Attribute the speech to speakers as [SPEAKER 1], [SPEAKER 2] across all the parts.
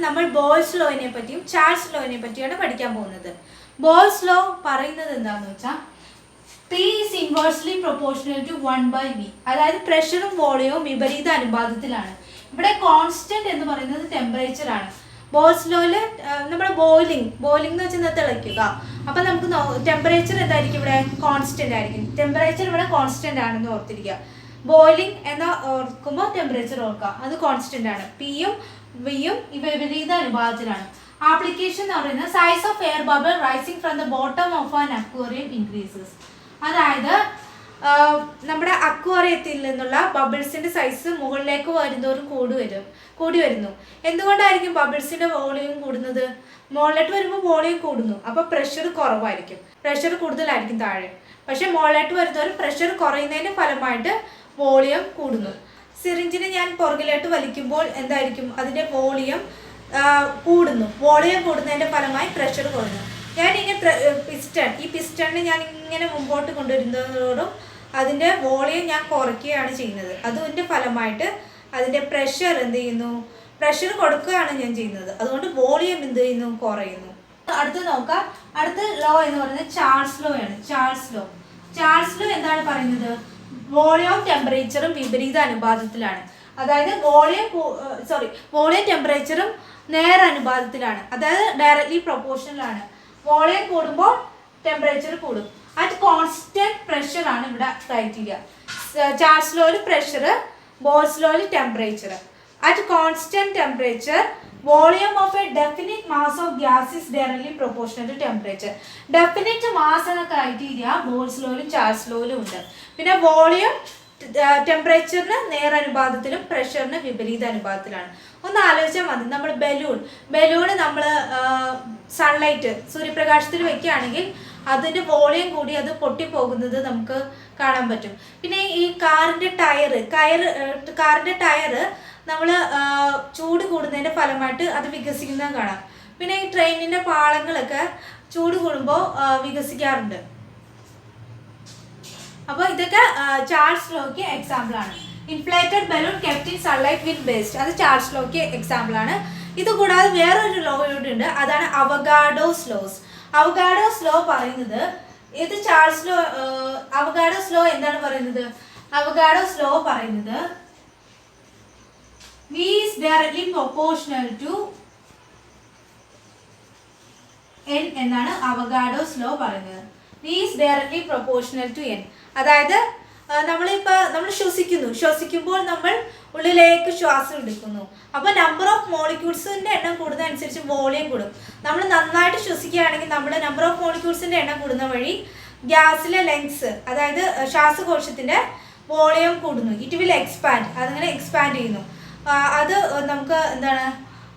[SPEAKER 1] നമ്മൾ ബോയ്സ് ലോയിനെ പറ്റിയും ചാൾസ് ലോയിനെ പറ്റിയാണ് പഠിക്കാൻ പോകുന്നത്. ബോയ്സ് ലോ പറയുന്നത് എന്താണെന്ന് വെച്ചാൽ P is inversely proportional to 1/v. അതായത് പ്രഷറും വോളിയവും വിപരീത അനുപാതത്തിലാണ്. ഇവിടെ കോൺസ്റ്റന്റ് എന്ന് പറയുന്നത് ടെമ്പറേച്ചർ ആണ്. ബോയ്സ് ലോയിൽ നമ്മുടെ ബോയിലിംഗ് എന്ന് വെച്ചാൽ തിളയ്ക്കുക. അപ്പം നമുക്ക് ടെമ്പറേച്ചർ എന്തായിരിക്കും ഇവിടെ കോൺസ്റ്റന്റ് ആയിരിക്കും. ടെമ്പറേച്ചർ ഇവിടെ കോൺസ്റ്റന്റ് ആണെന്ന് ഓർത്തിരിക്കുക. ബോയിലിംഗ് എന്ന് ഓർക്കുമ്പോൾ ടെമ്പറേച്ചർ ഓർക്കുക, അത് കോൺസ്റ്റന്റ് ആണ്. പിയും വിയും വിപരീത അനുപാതത്തിലാണ്. ആപ്ലിക്കേഷൻ എന്ന് പറയുന്നത് size of air bubble rising from the bottom of an aquarium increases. അതായത് നമ്മുടെ അക്വേറിയത്തിൽ നിന്നുള്ള ബബിൾസിന്റെ സൈസ് മുകളിലേക്ക് വരുന്നതോറും കൂടി വരുന്നു. എന്തുകൊണ്ടായിരിക്കും ബബിൾസിന്റെ വോളിയം കൂടുന്നത്? മുകളിലോട്ട് വരുമ്പോൾ വോളിയം കൂടുന്നു, അപ്പോൾ പ്രഷർ കുറവായിരിക്കും, പ്രഷർ കൂടുതലായിരിക്കും താഴെ. പക്ഷെ മുകളിലോട്ട് വരുന്നവരും പ്രഷർ കുറയുന്നതിന്റെ ഫലമായിട്ട് വോളിയം കൂടുന്നു. സിറിഞ്ചിനെ ഞാൻ പുറകിലോട്ട് വലിക്കുമ്പോൾ എന്തായിരിക്കും? അതിന്റെ വോളിയം കൂടുന്നു. വോളിയം കൂടുന്നതിന്റെ ഫലമായി പ്രഷർ കുറഞ്ഞു. ഞാൻ ഇങ്ങനെ ഈ പിസ്റ്റണിനെ ഞാൻ ഇങ്ങനെ മുമ്പോട്ട് കൊണ്ടുവരുന്നതോടും അതിൻ്റെ വോളിയം ഞാൻ കുറയ്ക്കുകയാണ് ചെയ്യുന്നത്. അതിൻ്റെ ഫലമായിട്ട് അതിൻ്റെ പ്രഷർ എന്ത് ചെയ്യുന്നു? പ്രഷർ കൊടുക്കുകയാണ് ഞാൻ ചെയ്യുന്നത്. അതുകൊണ്ട് വോളിയം എന്ത് ചെയ്യുന്നു? കുറയുന്നു. അടുത്ത് നോക്കാം. അടുത്ത ലോ എന്ന് പറയുന്നത് ചാൾസ് ലോ ആണ്. ചാൾസ് ലോ എന്താണ് പറയുന്നത്? വോളിയവും ടെമ്പറേച്ചറും വിപരീത അനുപാതത്തിലാണ്. അതായത് വോളിയം ടെമ്പറേച്ചറും നേർ അനുപാതത്തിലാണ്. അതായത് ഡയറക്ട്ലി പ്രൊപ്പോർഷണൽ ആണ്. വോളിയം കൂടുമ്പോൾ ടെമ്പറേച്ചർ കൂടും. അറ്റ് കോൺസ്റ്റന്റ് പ്രഷർ ആണ് ഇവിടെ ക്രൈറ്റീരിയ. ചാൾസ് ലോയിൽ പ്രഷർ, ബോയ്സ് ലോയിൽ temperature. At constant temperature volume of a definite mass of gas is directly proportional to temperature. Definite mass എന്ന ക്രൈറ്റീരിയ ബോയ്സ് ലോയിലും Charles ലോയിലും ഉണ്ട്. പിന്നെ വോളിയം ടെമ്പറേച്ചറിന് നേരനുപാതത്തിലും പ്രഷറിന് വിപരീത അനുപാതത്തിലാണ്. ഒന്ന് ആലോചിച്ചാൽ മതി. നമ്മൾ ബലൂൺ നമ്മൾ സൺലൈറ്റ് സൂര്യപ്രകാശത്തിൽ വെക്കുകയാണെങ്കിൽ അതിൻ്റെ വോളിയം കൂടി അത് പൊട്ടിപ്പോകുന്നത് നമുക്ക് കാണാൻ പറ്റും. പിന്നെ ഈ കാറിൻ്റെ ടയർ നമ്മൾ ചൂട് കൂടുന്നതിൻ്റെ ഫലമായിട്ട് അത് വികസിക്കുന്നത് കാണാം. പിന്നെ ഈ ട്രെയിനിൻ്റെ പാളങ്ങളൊക്കെ ചൂട് കൂടുമ്പോൾ വികസിക്കാറുണ്ട്. അപ്പോൾ ഇതൊക്കെ ചാൾസ് ലോയ്ക്ക് എക്സാമ്പിൾ ആണ്. Inflated balloon kept in sunlight with burst, അത് ചാൾസ് ലോയ്ക്ക് എക്സാമ്പിൾ ആണ്. ഇത് കൂടാതെ വേറൊരു ലോ കൂടെ ഉണ്ട്, അതാണ് അവഗാഡോസ് ലോ പറയുന്നത്. ഇത് ചാൾസ് ലോ അവഗാഡോസ് ലോ എന്താണ് പറയുന്നത്? അവഗാഡോസ് ലോ പറയുന്നത് V is directly proportional to n എന്നാണ് അവഗാഡോസ് ലോ പറയുന്നത്. V is directly proportional to n. അതായത് നമ്മൾ ശ്വസിക്കുമ്പോൾ നമ്മൾ ഉള്ളിലേക്ക് ശ്വാസം എടുക്കുന്നു. അപ്പോൾ നമ്പർ ഓഫ് മോളിക്യൂൾസിൻ്റെ എണ്ണം കൂടുന്നതനുസരിച്ച് വോളിയം കൂടും. നമ്മൾ നന്നായിട്ട് ശ്വസിക്കുകയാണെങ്കിൽ നമ്മുടെ നമ്പർ ഓഫ് മോളിക്യൂൾസിൻ്റെ എണ്ണം കൂടുന്ന വഴി ഗ്യാസിലെ ലെങ്സ്, അതായത് ശ്വാസകോശത്തിൻ്റെ വോളിയം കൂടുന്നു. ഇറ്റ് വിൽ എക്സ്പാൻഡ്, അതിങ്ങനെ എക്സ്പാൻഡ് ചെയ്യുന്നു. അത് നമുക്ക് എന്താണ്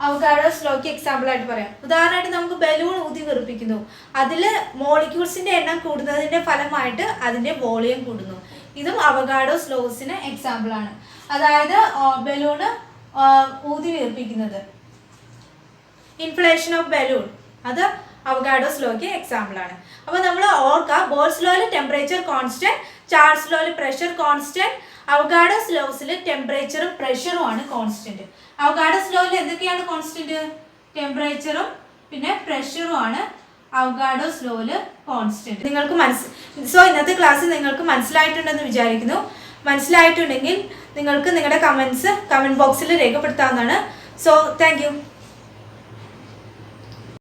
[SPEAKER 1] അവഗാഡോസ് ലോയ്ക്ക് എക്സാമ്പിൾ ആയിട്ട് പറയാം. ഉദാഹരണമായിട്ട് നമുക്ക് ബലൂൺ ഊതി വീർപ്പിക്കുന്നു, അതിൽ മോളിക്യൂൾസിൻ്റെ എണ്ണം കൂടുന്നതിൻ്റെ ഫലമായിട്ട് അതിൻ്റെ വോളിയം കൂടുന്നു. ഇതും അവഗാഡോസ് ലോസിന് എക്സാമ്പിൾ ആണ്. അതായത് ബലൂണ് ഊതി വീർപ്പിക്കുന്നത്, ഇൻഫ്ലേഷൻ ഓഫ് ബലൂൺ, അത് അവഗാഡോസ് ലോയ്ക്ക് എക്സാമ്പിൾ ആണ്. അപ്പോൾ നമ്മൾ ഓർക്കുക, ബോയ്സ് ലോയിൽ ടെമ്പറേച്ചർ കോൺസ്റ്റന്റ്, ചാൾസ് ലോയിൽ പ്രഷർ കോൺസ്റ്റന്റ്, അവഗാഡോസ് ലോസിൽ ടെമ്പറേച്ചറും പ്രഷറും ആണ് കോൺസ്റ്റന്റ്. അവഗാഡോസ് ലോയിൽ എന്തൊക്കെയാണ് കോൺസ്റ്റന്റ്? ടെമ്പറേച്ചറും പിന്നെ പ്രഷറും ആണ് അവഗാഡോസ് ലോയിൽ കോൺസ്റ്റന്റ്. നിങ്ങൾക്ക് ഇന്നത്തെ ക്ലാസ് നിങ്ങൾക്ക് മനസ്സിലായിട്ടുണ്ടെന്ന് വിചാരിക്കുന്നു. മനസ്സിലായിട്ടുണ്ടെങ്കിൽ നിങ്ങൾക്ക് നിങ്ങളുടെ കമൻറ്റ് ബോക്സിൽ രേഖപ്പെടുത്താവുന്നതാണ്. So thank you.